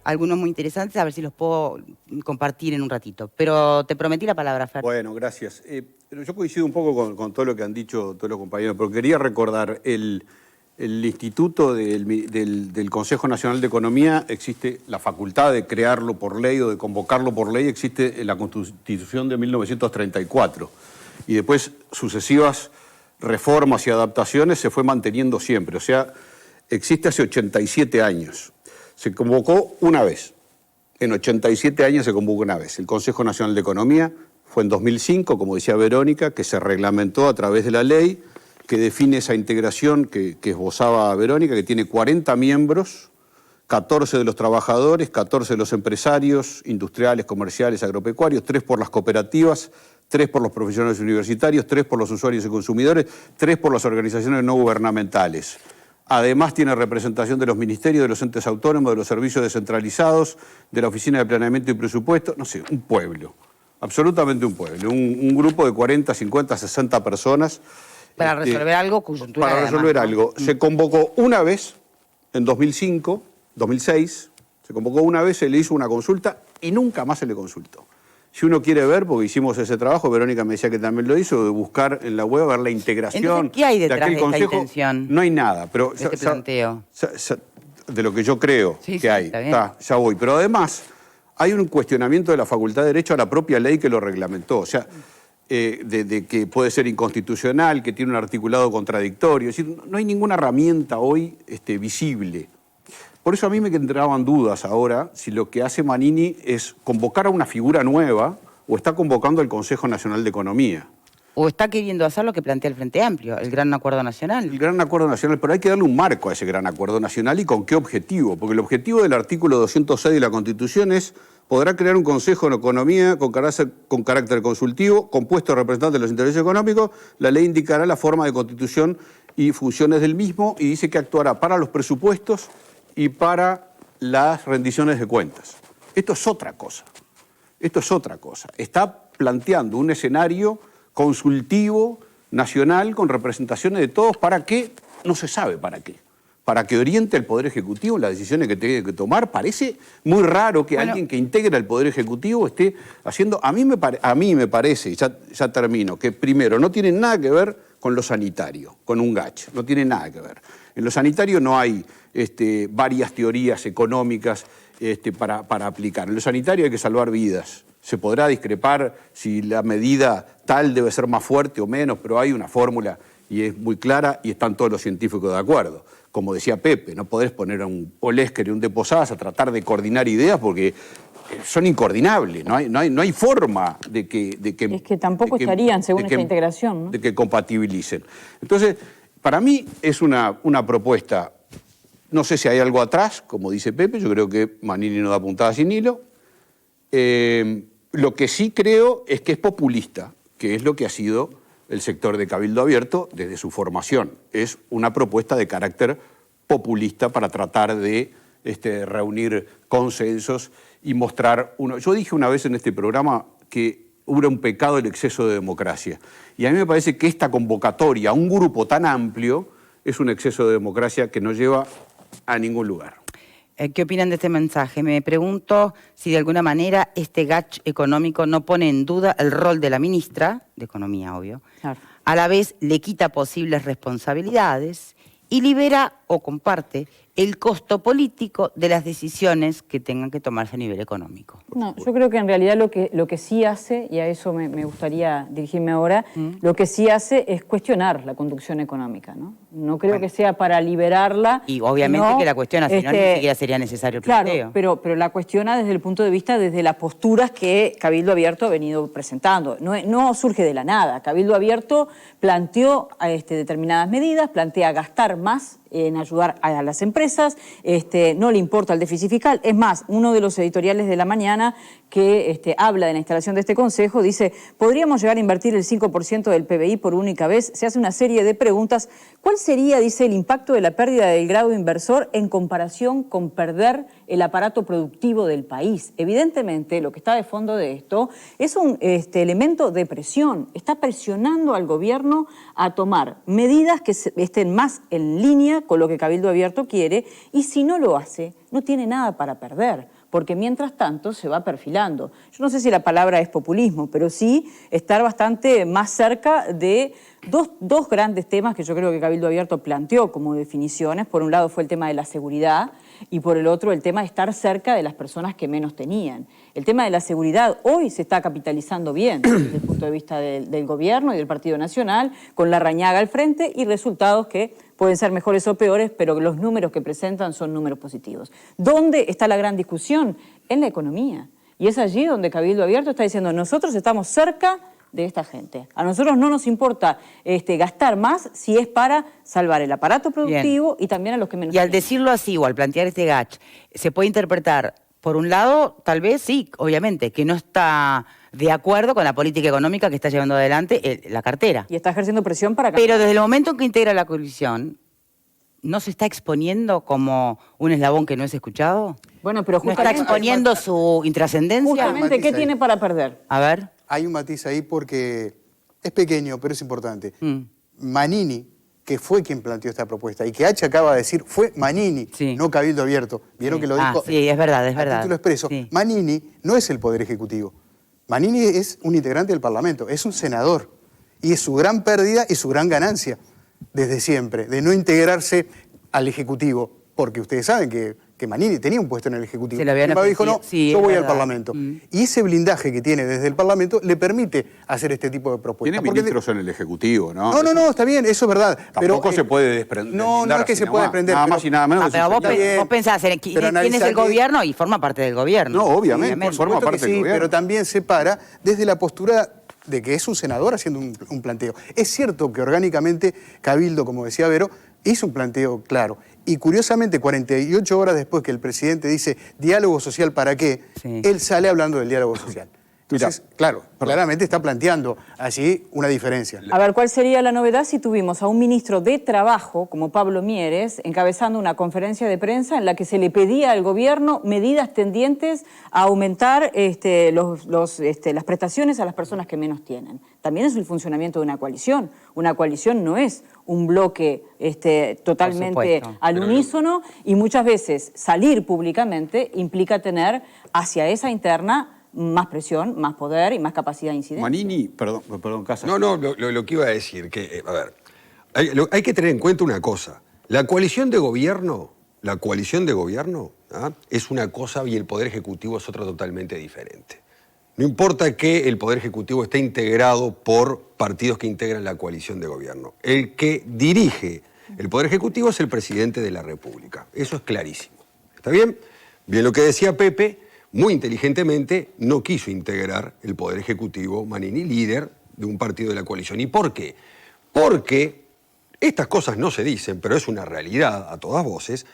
algunos muy interesantes, a ver si los puedo compartir en un ratito. Pero te prometí la palabra, Fer. Bueno, gracias. Yo coincido un poco con todo lo que han dicho todos los compañeros, pero quería recordar, el Instituto del Consejo Nacional de Economía existe la facultad de crearlo por ley o de convocarlo por ley, existe en la Constitución de 1934. Y después sucesivas reformas y adaptaciones se fue manteniendo siempre. O sea, existe hace 87 años. Se convocó una vez. En 87 años se convocó una vez. El Consejo Nacional de Economía fue en 2005, como decía Verónica, que se reglamentó a través de la ley, que define esa integración que esbozaba Verónica, que tiene 40 miembros, 14 de los trabajadores, 14 de los empresarios, industriales, comerciales, agropecuarios, 3 por las cooperativas, 3 por los profesionales universitarios, 3 por los usuarios y consumidores, 3 por las organizaciones no gubernamentales. Además tiene representación de los ministerios, de los entes autónomos, de los servicios descentralizados, de la Oficina de Planeamiento y Presupuesto, no sé, un pueblo, absolutamente un pueblo, un grupo de 40, 50, 60 personas. Para resolver algo coyuntural. Para resolver además, ¿no? algo. Se convocó una vez, en 2005, 2006, se convocó una vez, se le hizo una consulta y nunca más se le consultó. Si uno quiere ver, porque hicimos ese trabajo, Verónica me decía que también lo hizo, de buscar en la web, ver la integración. Entonces, ¿qué hay detrás de aquel de esta consejo. intención? No hay nada, pero Este planteo. de lo que yo creo Sí, que hay. está bien. Ya voy. Pero además, hay un cuestionamiento de la Facultad de Derecho a la propia ley que lo reglamentó. O sea, de que puede ser inconstitucional, que tiene un articulado contradictorio. Es decir, no hay ninguna herramienta hoy visible. Por eso a mí me entraban dudas ahora si lo que hace Manini es convocar a una figura nueva o está convocando al Consejo Nacional de Economía. O está queriendo hacer lo que plantea el Frente Amplio, el Gran Acuerdo Nacional. El Gran Acuerdo Nacional, pero hay que darle un marco a ese Gran Acuerdo Nacional y con qué objetivo. Porque el objetivo del artículo 206 de la Constitución es: podrá crear un Consejo de Economía con carácter consultivo, compuesto de representantes de los intereses económicos. La ley indicará la forma de constitución y funciones del mismo y dice que actuará para los presupuestos y para las rendiciones de cuentas. Esto es otra cosa. Esto es otra cosa. Está planteando un escenario consultivo, nacional, con representaciones de todos. ¿Para qué? No se sabe para qué. Para que oriente el Poder Ejecutivo en las decisiones que tiene que tomar. Parece muy raro que alguien que integra el Poder Ejecutivo esté haciendo... A mí me parece, y ya termino, que primero no tiene nada que ver con lo sanitario, con un gache. No tiene nada que ver. En lo sanitario no hay varias teorías económicas para aplicar. En lo sanitario hay que salvar vidas. Se podrá discrepar si la medida tal debe ser más fuerte o menos, pero hay una fórmula y es muy clara y están todos los científicos de acuerdo. Como decía Pepe, no podés poner a un Olesker y un de Posadas a tratar de coordinar ideas porque son incoordinables, no hay forma de que... Es que tampoco estarían según esta integración, ¿no? De que compatibilicen. Entonces, para mí es una propuesta, no sé si hay algo atrás, como dice Pepe, yo creo que Manini no da puntada sin hilo. Lo que sí creo es que es populista, que es lo que ha sido el sector de Cabildo Abierto desde su formación. Es una propuesta de carácter populista para tratar de reunir consensos y mostrar uno. Yo dije una vez en este programa que hubo un pecado el exceso de democracia. Y a mí me parece que esta convocatoria a un grupo tan amplio es un exceso de democracia que no lleva a ningún lugar. ¿Qué opinan de este mensaje? Me pregunto si de alguna manera este gach económico no pone en duda el rol de la ministra, de Economía, obvio. Claro. A la vez le quita posibles responsabilidades y libera o comparte el costo político de las decisiones que tengan que tomarse a nivel económico. No, yo creo que en realidad lo que sí hace, y a eso me gustaría dirigirme ahora, lo que sí hace es cuestionar la conducción económica, ¿no? No creo que sea para liberarla. Y obviamente que la cuestiona, si no, ni siquiera sería necesario el planteo. Claro, pero la cuestiona desde el punto de vista, desde las posturas que Cabildo Abierto ha venido presentando. No surge de la nada. Cabildo Abierto planteó determinadas medidas, plantea gastar más en ayudar a las empresas, no le importa el déficit fiscal. Es más, uno de los editoriales de La Mañana que habla de la instalación de este consejo dice: podríamos llegar a invertir el 5% del PBI por única vez. Se hace una serie de preguntas. ¿Cuál sería, dice, el impacto de la pérdida del grado inversor en comparación con perder el aparato productivo del país? Evidentemente, lo que está de fondo de esto es un elemento de presión. Está presionando al gobierno a tomar medidas que estén más en línea con lo que Cabildo Abierto quiere, y si no lo hace, no tiene nada para perder. porque mientras tanto se va perfilando. Yo no sé si la palabra es populismo, pero sí estar bastante más cerca de dos grandes temas que yo creo que Cabildo Abierto planteó como definiciones. Por un lado fue el tema de la seguridad y por el otro el tema de estar cerca de las personas que menos tenían. El tema de la seguridad hoy se está capitalizando bien desde el punto de vista del gobierno y del Partido Nacional, con Larrañaga al frente y resultados que pueden ser mejores o peores, pero los números que presentan son números positivos. ¿Dónde está la gran discusión? En la economía. Y es allí donde Cabildo Abierto está diciendo, nosotros estamos cerca de esta gente. A nosotros no nos importa gastar más si es para salvar el aparato productivo y también a los que menos tienen. Y al tienen. decirlo así o al plantear este GACH, se puede interpretar, por un lado, tal vez sí, obviamente, que no está de acuerdo con la política económica que está llevando adelante la cartera. Y está ejerciendo presión para... Pero desde el momento en que integra la coalición, ¿no se está exponiendo como un eslabón que no es escuchado? Bueno, pero ¿No está exponiendo su intrascendencia? Justamente, ¿qué tiene para perder? A ver. Hay un matiz ahí porque es pequeño, pero es importante. Manini, que fue quien planteó esta propuesta, y que H acaba de decir, fue Manini, no Cabildo Abierto. ¿Vieron que lo dijo? Sí, es verdad, es verdad. A título expreso. Sí. Manini no es el Poder Ejecutivo. Manini es un integrante del Parlamento, es un senador. Y es su gran pérdida y su gran ganancia, desde siempre, de no integrarse al Ejecutivo. Porque ustedes saben que Manini tenía un puesto en el Ejecutivo. Pero dijo, no, sí, yo voy al Parlamento. Y ese blindaje que tiene desde el Parlamento le permite hacer este tipo de propuestas. Tiene ministros en el Ejecutivo, ¿no? No, está bien, eso es verdad. Tampoco se puede desprender. No es que se pueda desprender. Nada más y nada menos. Pero vos pensás en quién es el gobierno y forma parte del gobierno. No, obviamente, forma parte del gobierno. Pero también se para desde la postura de que es un senador haciendo un planteo. Es cierto que orgánicamente Cabildo, como decía Vero, hizo un planteo claro. Y curiosamente, 48 horas después que el presidente dice diálogo social, ¿para qué? Sí. Él sale hablando del diálogo social. Entonces, claro, claramente está planteando allí una diferencia. A ver, ¿cuál sería la novedad si tuvimos a un ministro de Trabajo, como Pablo Mieres, encabezando una conferencia de prensa en la que se le pedía al gobierno medidas tendientes a aumentar las prestaciones a las personas que menos tienen? También es el funcionamiento de una coalición. Una coalición no es un bloque totalmente al unísono y muchas veces salir públicamente implica tener hacia esa interna más presión, más poder y más capacidad de incidencia. Manini, perdón, Casas. No, lo que iba a decir, que, a ver, hay que tener en cuenta una cosa. La coalición de gobierno es una cosa y el Poder Ejecutivo es otra totalmente diferente. No importa que el Poder Ejecutivo esté integrado por partidos que integran la coalición de gobierno. El que dirige el Poder Ejecutivo es el presidente de la República. Eso es clarísimo. ¿Está bien? Bien lo que decía Pepe. Muy inteligentemente no quiso integrar el Poder Ejecutivo Manini, líder de un partido de la coalición. ¿Y por qué? Porque estas cosas no se dicen, pero es una realidad a todas voces,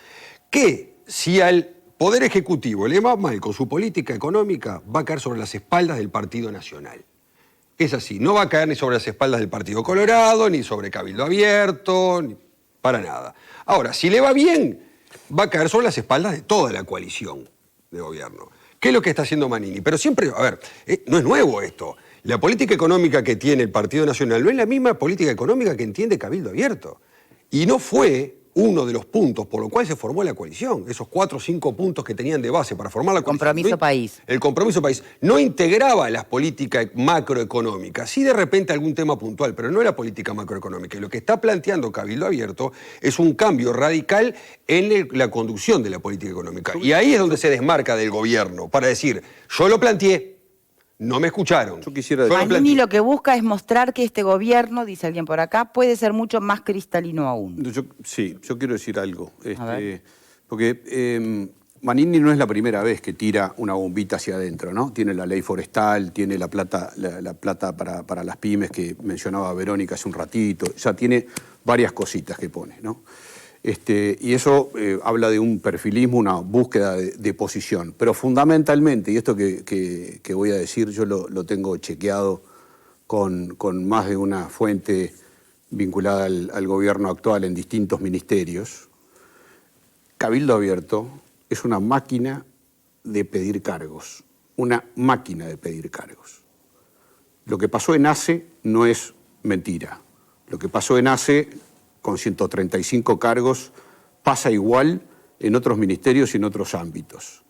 que si al Poder Ejecutivo le va mal con su política económica, va a caer sobre las espaldas del Partido Nacional. Es así, no va a caer ni sobre las espaldas del Partido Colorado, ni sobre Cabildo Abierto, ni para nada. Ahora, si le va bien, va a caer sobre las espaldas de toda la coalición de gobierno. ¿Qué es lo que está haciendo Manini? Pero siempre, a ver, no es nuevo esto. La política económica que tiene el Partido Nacional no es la misma política económica que entiende Cabildo Abierto. Y no fue uno de los puntos por los cuales se formó la coalición. Esos 4 o 5 puntos que tenían de base para formar la coalición. Compromiso país. El compromiso país no integraba las políticas macroeconómicas. Sí, de repente algún tema puntual, pero no era política macroeconómica. Y lo que está planteando Cabildo Abierto es un cambio radical en la conducción de la política económica. Y ahí es donde se desmarca del gobierno para decir, yo lo planteé, no me escucharon. Yo quisiera decir... Manini lo que busca es mostrar que este gobierno, dice alguien por acá, puede ser mucho más cristalino aún. Yo quiero decir algo. Porque Manini no es la primera vez que tira una bombita hacia adentro, ¿no? Tiene la ley forestal, tiene la plata para las pymes que mencionaba Verónica hace un ratito. Ya tiene varias cositas que pone, ¿no? Y eso habla de un perfilismo, una búsqueda de posición. Pero fundamentalmente, y esto que voy a decir, yo lo tengo chequeado con más de una fuente vinculada al gobierno actual en distintos ministerios, Cabildo Abierto es una máquina de pedir cargos. Una máquina de pedir cargos. Lo que pasó en ACE no es mentira. Lo que pasó en ACE... con 135 cargos, pasa igual en otros ministerios y en otros ámbitos.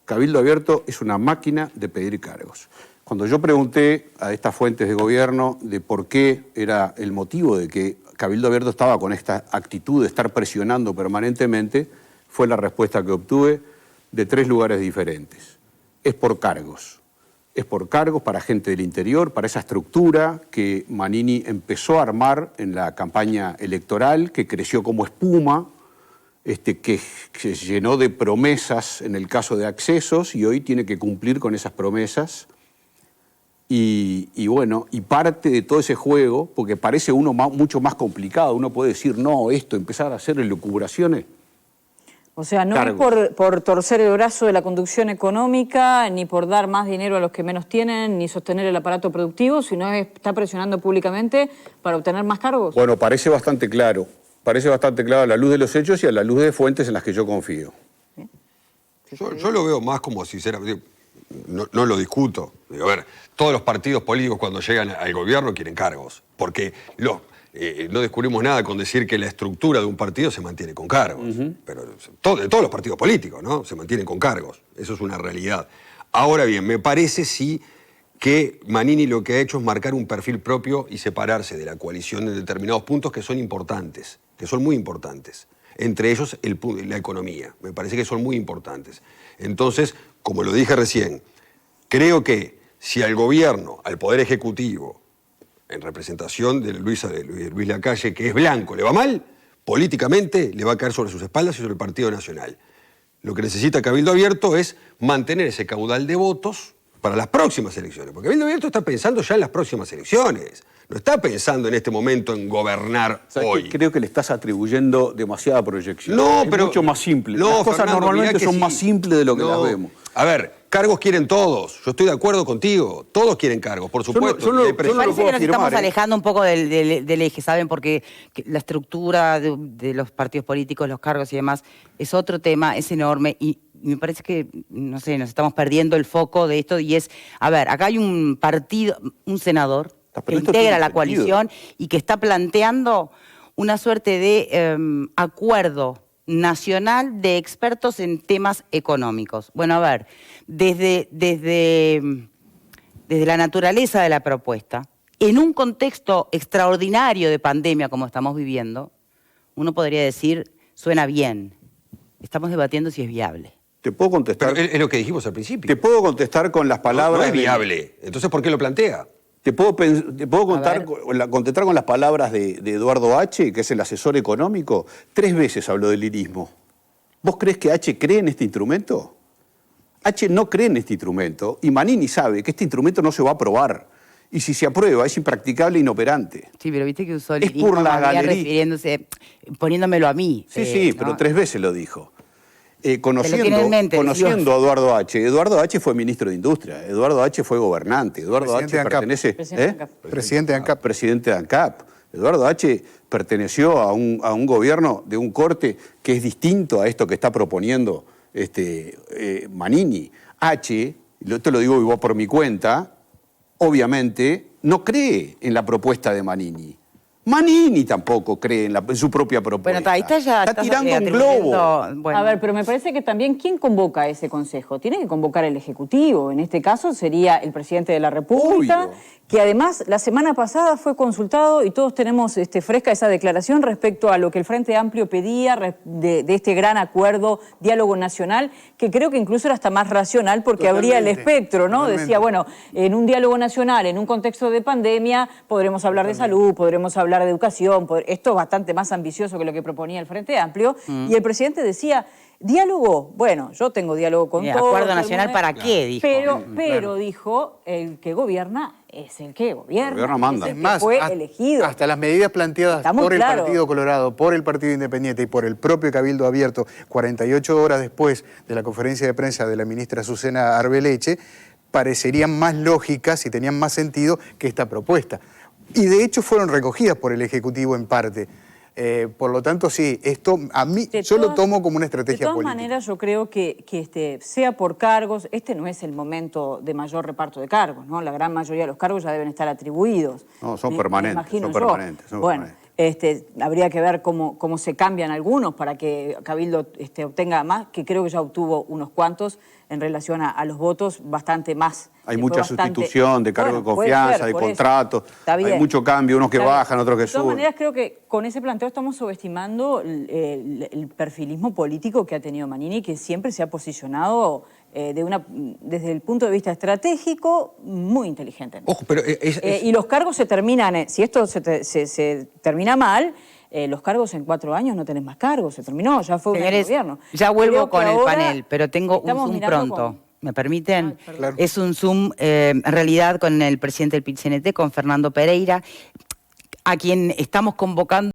Cabildo Abierto es una máquina de pedir cargos. Cuando yo pregunté a estas fuentes de gobierno de por qué era el motivo de que Cabildo Abierto estaba con esta actitud de estar presionando permanentemente, fue la respuesta que obtuve de 3 lugares diferentes. Es por cargos. Es por cargos para gente del interior, para esa estructura que Manini empezó a armar en la campaña electoral, que creció como espuma, que se llenó de promesas en el caso de accesos y hoy tiene que cumplir con esas promesas. Y bueno, y parte de todo ese juego, porque parece mucho más complicado, uno puede decir, no, empezar a hacer elucubraciones. O sea, no es por torcer el brazo de la conducción económica, ni por dar más dinero a los que menos tienen, ni sostener el aparato productivo, sino está presionando públicamente para obtener más cargos. Bueno, parece bastante claro a la luz de los hechos y a la luz de fuentes en las que yo confío. Yo lo veo más como sinceramente, no lo discuto. Digo, a ver, todos los partidos políticos cuando llegan al gobierno quieren cargos, porque no descubrimos nada con decir que la estructura de un partido se mantiene con cargos. Pero de todos los partidos políticos, ¿no? Se mantienen con cargos. Eso es una realidad. Ahora bien, me parece sí que Manini lo que ha hecho es marcar un perfil propio y separarse de la coalición en determinados puntos que son importantes, que son muy importantes. Entre ellos la economía. Me parece que son muy importantes. Entonces, como lo dije recién, creo que si al gobierno, al Poder Ejecutivo, en representación de Luis Lacalle, que es blanco, le va mal, políticamente le va a caer sobre sus espaldas y sobre el Partido Nacional. Lo que necesita Cabildo Abierto es mantener ese caudal de votos para las próximas elecciones. Porque Cabildo Abierto está pensando ya en las próximas elecciones. No está pensando en este momento en gobernar hoy. Creo que le estás atribuyendo demasiada proyección. No, pero es mucho más simple. No, las cosas Fernando, normalmente son más simples de lo que las vemos. A ver, cargos quieren todos. Yo estoy de acuerdo contigo. Todos quieren cargos, por supuesto. Me parece que nos estamos alejando un poco del eje, ¿saben? Porque la estructura de los partidos políticos, los cargos y demás, es otro tema, es enorme y me parece que, no sé, nos estamos perdiendo el foco de esto y es, a ver, acá hay un partido, un senador que integra la coalición y que está planteando una suerte de acuerdo nacional de expertos en temas económicos. Bueno, a ver, desde la naturaleza de la propuesta, en un contexto extraordinario de pandemia como estamos viviendo, uno podría decir, suena bien. Estamos debatiendo si es viable. Te puedo contestar. Pero es lo que dijimos al principio. Te puedo contestar con las palabras. No es viable. Entonces, ¿por qué lo plantea? Te puedo contestar con las palabras de Eduardo H., que es el asesor económico. 3 veces habló del lirismo. ¿Vos crees que H cree en este instrumento? H no cree en este instrumento y Manini sabe que este instrumento no se va a aprobar. Y si se aprueba, es impracticable e inoperante. Sí, pero viste que usó el lirismo por la galería, refiriéndose, poniéndomelo a mí. Sí, pero 3 veces lo dijo. Conociendo a Eduardo H. Eduardo H. fue ministro de Industria, Eduardo H. fue gobernante, Eduardo H. pertenece... Presidente de ANCAP. Presidente de ANCAP. Eduardo H. perteneció a un gobierno de un corte que es distinto a esto que está proponiendo Manini. H., te lo digo por mi cuenta, obviamente no cree en la propuesta de Manini. Manini tampoco cree en su propia propuesta. Bueno, ahí está tirando un globo. Bueno. A ver, pero me parece que también, ¿quién convoca a ese consejo? Tiene que convocar el Ejecutivo. En este caso sería el Presidente de la República, obvio, que además la semana pasada fue consultado y todos tenemos fresca esa declaración respecto a lo que el Frente Amplio pedía de este gran acuerdo, diálogo nacional, que creo que incluso era hasta más racional porque abría el espectro, ¿no? Totalmente. Decía, bueno, en un diálogo nacional, en un contexto de pandemia, podremos hablar de salud, podremos hablar de educación, esto es bastante más ambicioso que lo que proponía el Frente Amplio, y el presidente decía, diálogo, bueno, yo tengo diálogo con todos. ¿Acuerdo nacional para qué? Dijo. Pero dijo, el que gobierna es el que gobierna. El gobierno manda. Es el que fue elegido. Hasta las medidas planteadas por el Partido Colorado, por el Partido Independiente y por el propio Cabildo Abierto, 48 horas después de la conferencia de prensa de la ministra Susana Arbeleche, parecerían más lógicas y tenían más sentido que esta propuesta. Y de hecho fueron recogidas por el Ejecutivo en parte. Por lo tanto, sí, esto a mí yo lo tomo como una estrategia política. De todas maneras, yo creo que sea por cargos, no es el momento de mayor reparto de cargos, ¿no? La gran mayoría de los cargos ya deben estar atribuidos. No, son permanentes. Bueno, Habría que ver cómo se cambian algunos para que Cabildo obtenga más, que creo que ya obtuvo unos cuantos en relación a los votos, bastante más. Hay mucha sustitución de cargo de confianza, de contrato, hay mucho cambio, unos que bajan, otros que suben. De todas maneras, creo que con ese planteo estamos subestimando el perfilismo político que ha tenido Manini, que siempre se ha posicionado desde el punto de vista estratégico muy inteligente. Ojo, pero y los cargos se terminan, si esto se termina mal, los cargos en 4 años no tenés más cargos, se terminó, ya fue un gobierno. Ya vuelvo con el panel, pero tengo un Zoom pronto. ¿Me permiten? Claro. Es un Zoom, en realidad, con el presidente del PIT-CNT, con Fernando Pereira, a quien estamos convocando